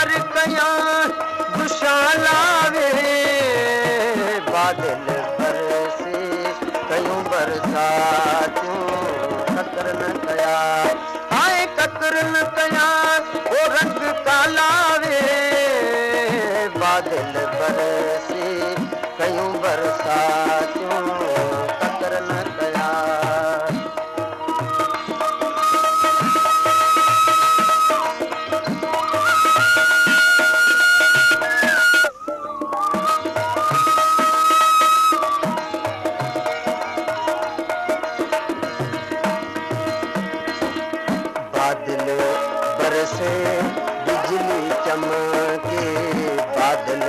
पर कयां दुशालावे बादल बरसे कयूं बरसातियूं ककर न कया हाय ककर न कया ओ रंग कालावे बादल बरसे कयूं बरसातियूं ककर न कया बादल बरसे बिजली चमके बादल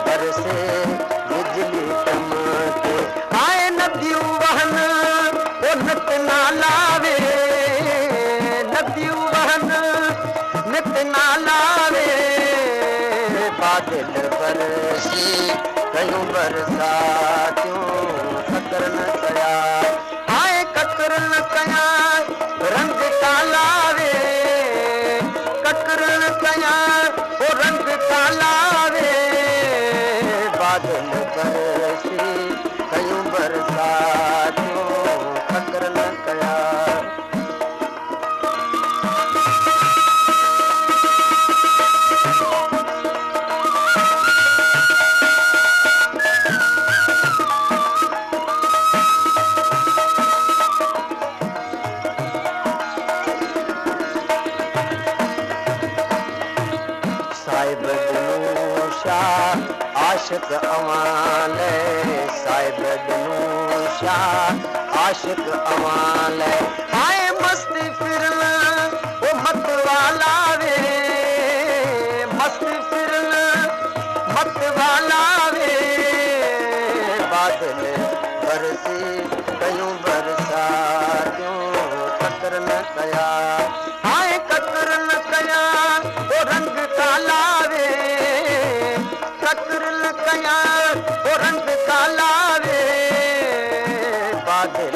बरसे बिजली चमके आए नदियूं वहन ओ नित ना लावे नदियूं वहन नित ना लावे बादल बरसे कयूं बरसातियूं ककर न कया आए ककर न कया रंग कालावे ककर न कया ओ रंग कालावे बादल बरसे कयूं बरसातियूं ककर न कया साहिब नूशा आशिक अवाले साहिब नूशा आशिक अवाले हाय मस्ती फिरन ओ मत वाला वे मस्ती फिरन मत वाला वे बादल बरसे कयूं बरसातियूं ककर न कया हाय ककर न कया ओ रंग कालावे ककर न कया ओ रंग कालावे बादल